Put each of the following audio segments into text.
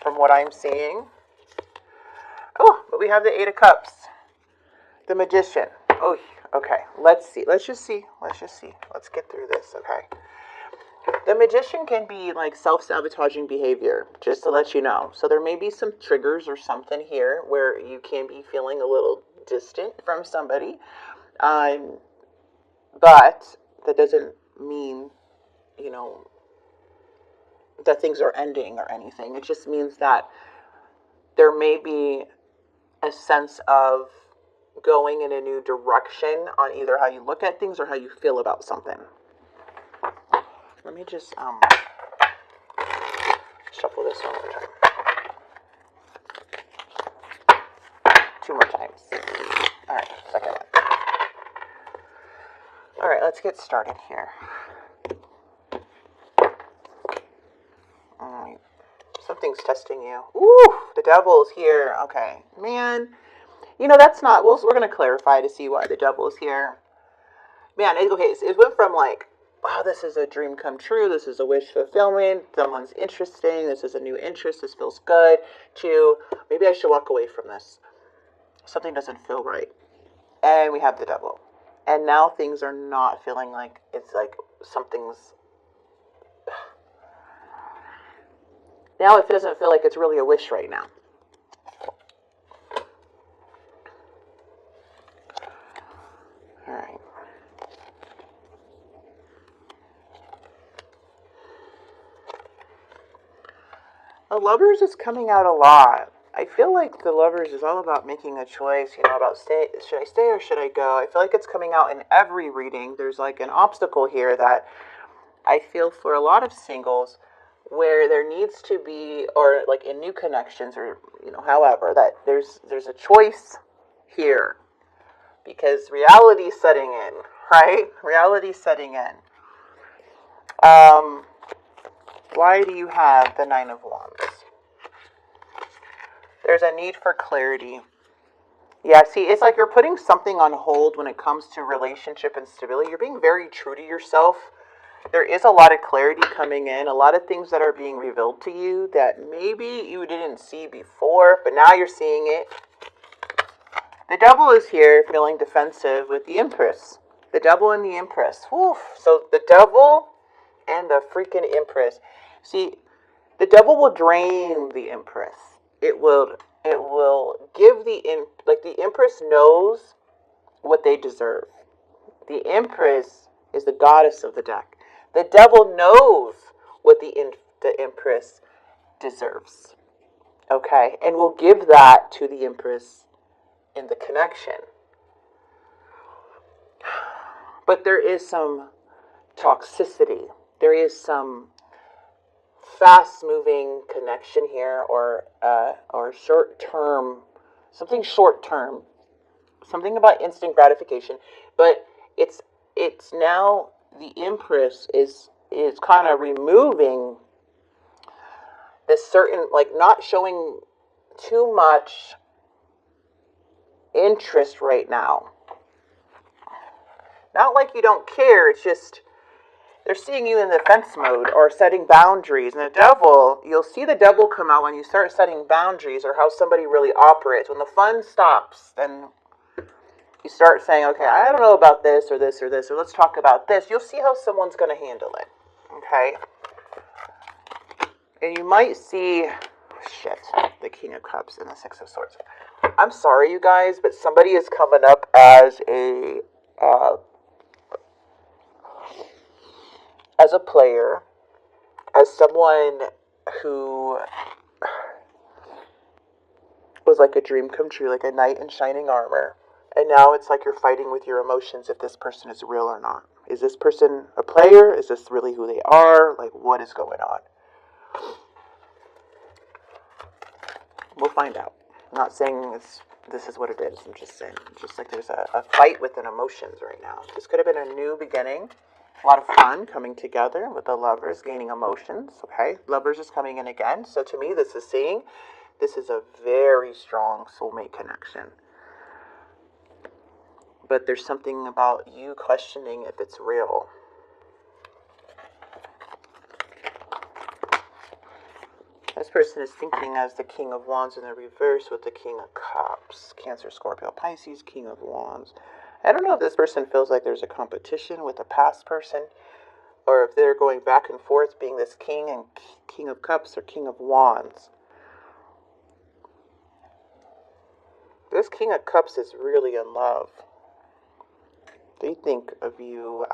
from what I'm seeing. Oh, but we have the Eight of Cups. The Magician. Oh, okay. Let's see. Let's just see. Let's get through this, okay? The Magician can be like self-sabotaging behavior, just to let you know. So there may be some triggers or something here where you can be feeling a little distant from somebody. But that doesn't mean, you know, that things are ending or anything. It just means that there may be a sense of going in a new direction on either how you look at things or how you feel about something. Let me just shuffle this one more time. 2 more times. All right, second one. All right, let's get started here. Something's testing you. Ooh, the devil's here. Okay, man. You know, that's not, we're going to clarify to see why the devil's here. Man, okay, so it went from like, wow, this is a dream come true, this is a wish fulfillment, someone's interesting, this is a new interest, this feels good, to maybe I should walk away from this. Something doesn't feel right. And we have the devil. And now things are not feeling like, it's like something's, now it doesn't feel like it's really a wish right now. All right. The Lovers is coming out a lot. I feel like the Lovers is all about making a choice, you know, about should I stay or should I go? I feel like it's coming out in every reading. There's like an obstacle here that I feel for a lot of singles where there needs to be, or like in new connections or, you know, however, that there's a choice here because reality's setting in, right? Reality's setting in. Why do you have the Nine of Wands? There's a need for clarity. Yeah, see, it's like you're putting something on hold when it comes to relationship and stability. You're being very true to yourself. There is a lot of clarity coming in, a lot of things that are being revealed to you that maybe you didn't see before, but now you're seeing it. The devil is here feeling defensive with the Empress. The devil and the Empress. Whew. So the devil and the freaking Empress. See, the devil will drain the Empress. It will give the Empress knows what they deserve. The Empress is the goddess of the deck. The devil knows what the Empress deserves. Okay? And will give that to the Empress in the connection. But there is some toxicity. There is some fast-moving connection here, or short-term, something short-term, something about instant gratification. But it's now the Empress is kind of removing this certain, like not showing too much interest right now. Not like you don't care, it's just they're seeing you in defense mode or setting boundaries. And the devil, you'll see the devil come out when you start setting boundaries or how somebody really operates. When the fun stops, then you start saying, okay, I don't know about this or this or this, or let's talk about this. You'll see how someone's going to handle it. Okay? And you might see, the King of Cups and the Six of Swords. I'm sorry, you guys, but somebody is coming up as a player, as someone who was like a dream come true, like a knight in shining armor. And now it's like you're fighting with your emotions if this person is real or not. Is this person a player? Is this really who they are? Like, what is going on? We'll find out. I'm not saying this is what it is. I'm just saying, just like there's a fight within emotions right now. This could have been a new beginning. A lot of fun coming together with the Lovers, gaining emotions, okay? Lovers is coming in again. So to me, this is saying this is a very strong soulmate connection. But there's something about you questioning if it's real. This person is thinking as the King of Wands in the reverse with the King of Cups. Cancer, Scorpio, Pisces, King of Wands. I don't know if this person feels like there's a competition with a past person, or if they're going back and forth being this King and King of Cups or King of Wands. This King of Cups is really in love. They think of you,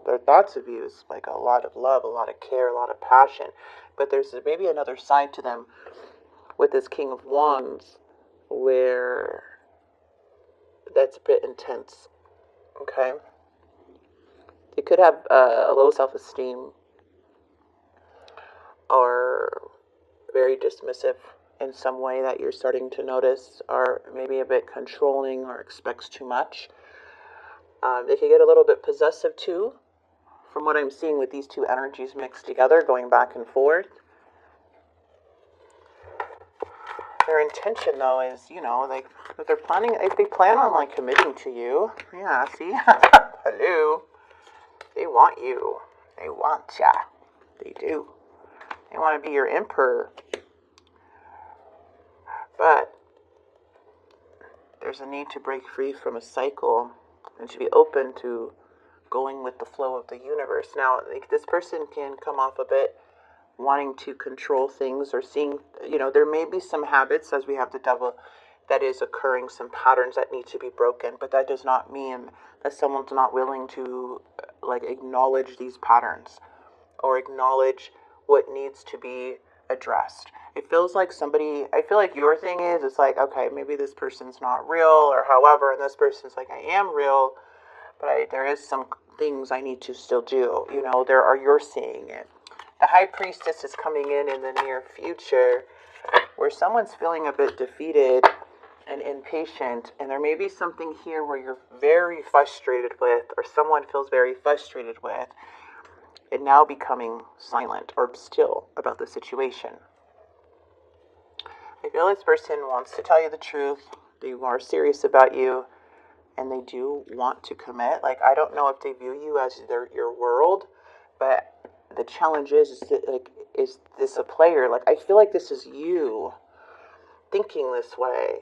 their thoughts of you is like a lot of love, a lot of care, a lot of passion. But there's maybe another side to them with this King of Wands where that's a bit intense. Okay? They could have a low self-esteem or very dismissive in some way that you're starting to notice, or maybe a bit controlling or expects too much. They could get a little bit possessive too, from what I'm seeing with these two energies mixed together, going back and forth. Their intention, though, is, you know, like, if they're planning, if they plan on, like, committing to you, yeah, see? Hello. They want you. They want ya. They do. They want to be your emperor. But there's a need to break free from a cycle and to be open to going with the flow of the universe. Now, like, this person can come off a bit wanting to control things or seeing, you know, there may be some habits, as we have the Devil, that is occurring, some patterns that need to be broken, but that does not mean that someone's not willing to, like, acknowledge these patterns or acknowledge what needs to be addressed. It feels like somebody, I feel like your thing is, it's like, okay, maybe this person's not real or however, and this person's like, I am real, but there is some things I need to still do. You know, you're seeing it. The High Priestess is coming in the near future where someone's feeling a bit defeated and impatient, and there may be something here where you're very frustrated with, or someone feels very frustrated with, and now becoming silent or still about the situation. I feel this person wants to tell you the truth. They are serious about you, and they do want to commit. Like, I don't know if they view you as your world, but the challenge is this a player? Like, I feel like this is you thinking this way.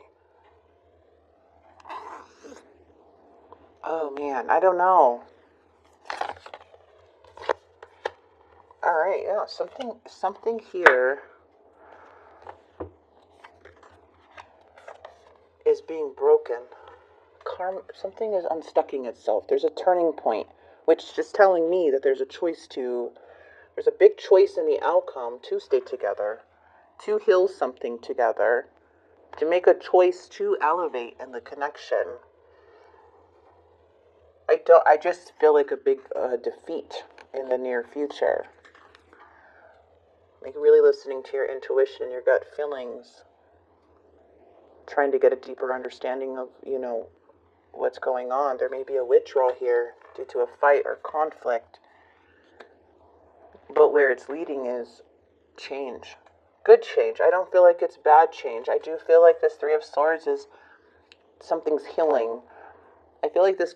Oh man, I don't know. All right, yeah, something here is being broken. Something is unstucking itself. There's a turning point, which is just telling me that there's a big choice in the outcome to stay together, to heal something together, to make a choice to elevate in the connection. I just feel like a big defeat in the near future. Like, really listening to your intuition, your gut feelings, trying to get a deeper understanding of, you know, what's going on. There may be a withdrawal here due to a fight or conflict, but where it's leading is change. Good change. I don't feel like it's bad change. I do feel like this Three of Swords is something's healing. I feel like this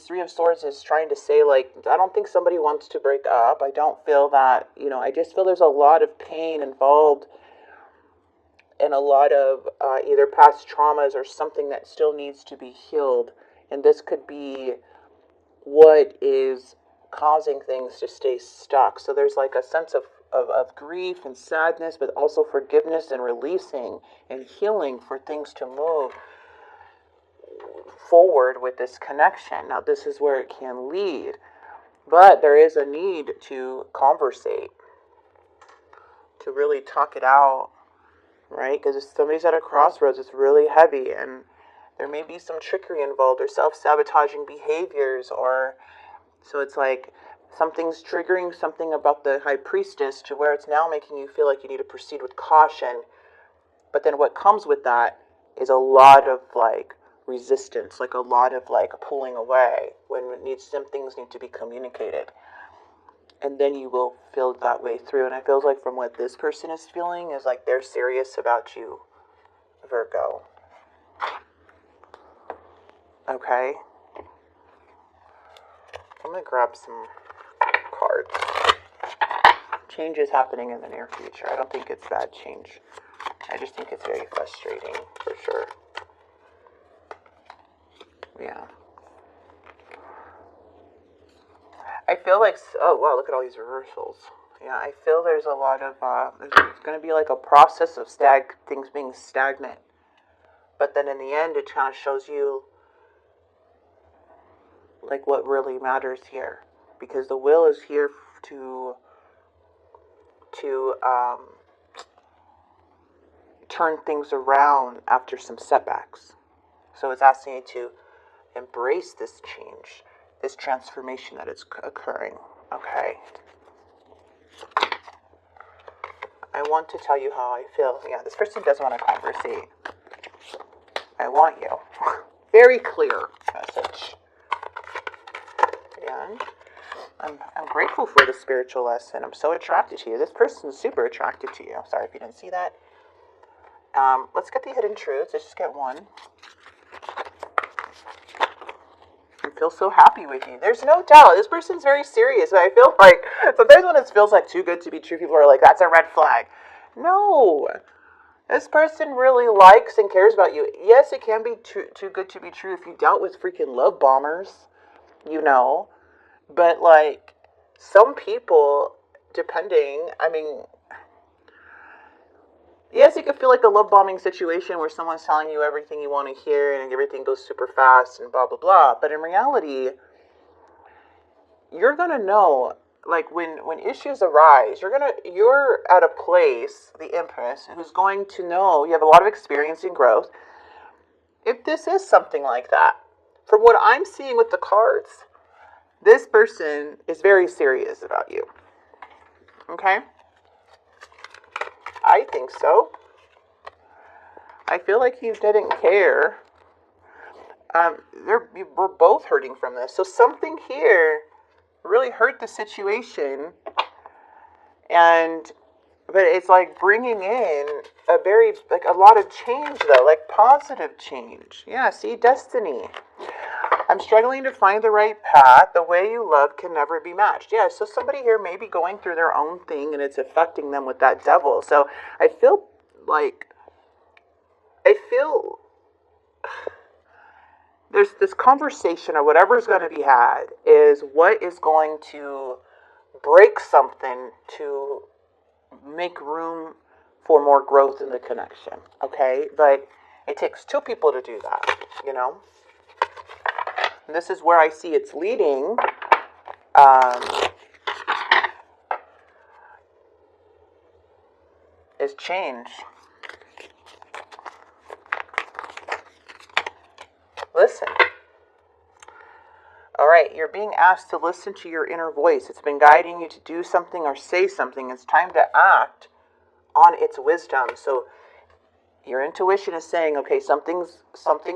Three of Swords is trying to say, like, I don't think somebody wants to break up. I don't feel that, you know, I just feel there's a lot of pain involved and a lot of either past traumas or something that still needs to be healed. And this could be what is causing things to stay stuck. So there's like a sense of grief and sadness, but also forgiveness and releasing and healing for things to move forward with this connection. Now, this is where it can lead, but there is a need to conversate, to really talk it out, right? Because if somebody's at a crossroads, it's really heavy, and there may be some trickery involved or self-sabotaging behaviors, or so it's like something's triggering something about the High Priestess to where it's now making you feel like you need to proceed with caution. But then what comes with that is a lot of like resistance, like a lot of like pulling away when some things need to be communicated. And then you will feel that way through. And it feels like from what this person is feeling is like they're serious about you, Virgo. Okay. I'm going to grab some cards. Change is happening in the near future. I don't think it's bad change. I just think it's very frustrating, for sure. Yeah. I feel like, oh wow, look at all these reversals. Yeah, I feel there's a lot of, there's going to be like a process of things being stagnant. But then in the end, it kind of shows you like what really matters here. Because the will is here to turn things around after some setbacks. So it's asking you to embrace this change, this transformation that is occurring. Okay. I want to tell you how I feel. Yeah, this person does want to conversate. I want you. Very clear message. And I'm grateful for the spiritual lesson. I'm so attracted to you. This person's super attracted to you. Sorry if you didn't see that. Let's get the hidden truths. Let's just get one. I feel so happy with you. There's no doubt. This person's very serious. I feel like sometimes when it feels like too good to be true, people are like, that's a red flag. No. This person really likes and cares about you. Yes, it can be too good to be true if you dealt with freaking love bombers, you know. But, like, some people, depending, I mean, yes, it could feel like a love bombing situation where someone's telling you everything you want to hear and everything goes super fast and blah, blah, blah. But in reality, you're going to know, like, when issues arise, you're at a place, the Empress, who's going to know, you have a lot of experience and growth, if this is something like that. From what I'm seeing with the cards, this person is very serious about you. Okay? I think so. I feel like you didn't care. We're both hurting from this. So something here really hurt the situation. But it's like bringing in a lot of change though, like positive change. Yeah, see, destiny. I'm struggling to find the right path. The way you love can never be matched. Yeah, so somebody here may be going through their own thing and it's affecting them with that devil. So I feel there's this conversation or whatever is going to be had is what is going to break something to make room for more growth in the connection. Okay, but it takes two people to do that, you know. And this is where I see it's leading. Is change. Listen. All right, you're being asked to listen to your inner voice. It's been guiding you to do something or say something. It's time to act on its wisdom. So your intuition is saying, okay, something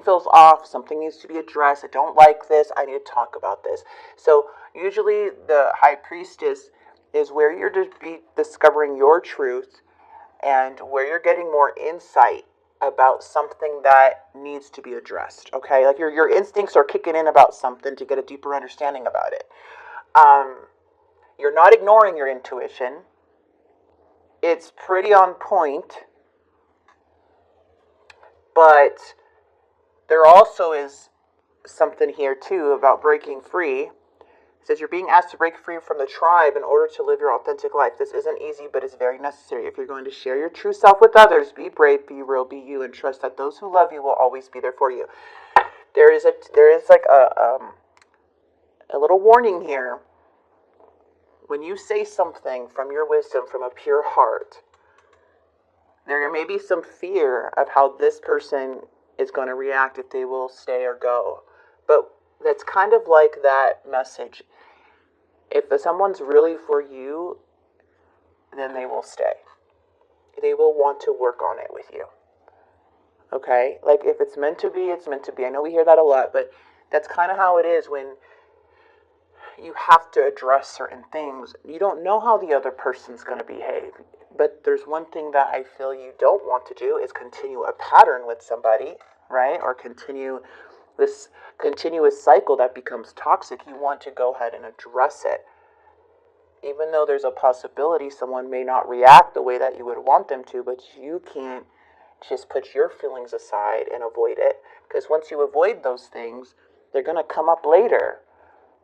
feels off, something needs to be addressed. I don't like this. I need to talk about this. So usually the high priestess is where you're to be discovering your truth and where you're getting more insight about something that needs to be addressed. Okay, like your instincts are kicking in about something to get a deeper understanding about it. You're not ignoring your intuition. It's pretty on point. But there also is something here, too, about breaking free. It says you're being asked to break free from the tribe in order to live your authentic life. This isn't easy, but it's very necessary. If you're going to share your true self with others, be brave, be real, be you, and trust that those who love you will always be there for you. There is like a little warning here. When you say something from your wisdom, from a pure heart, there may be some fear of how this person is going to react, if they will stay or go. But that's kind of like that message. If someone's really for you, then they will stay. They will want to work on it with you. Okay? Like if it's meant to be, it's meant to be. I know we hear that a lot, but that's kind of how it is when you have to address certain things. You don't know how the other person's going to behave. But there's one thing that I feel you don't want to do is continue a pattern with somebody, right? Or continue this continuous cycle that becomes toxic. You want to go ahead and address it. Even though there's a possibility someone may not react the way that you would want them to, but you can't just put your feelings aside and avoid it. Because once you avoid those things, they're going to come up later.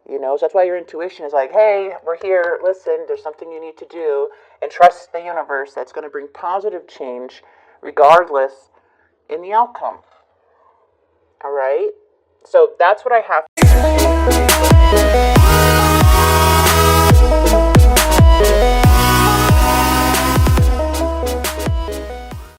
You know, so that's why your intuition is like, hey, we're here, listen, there's something you need to do, and trust the universe that's going to bring positive change regardless in the outcome. All right? So that's what I have.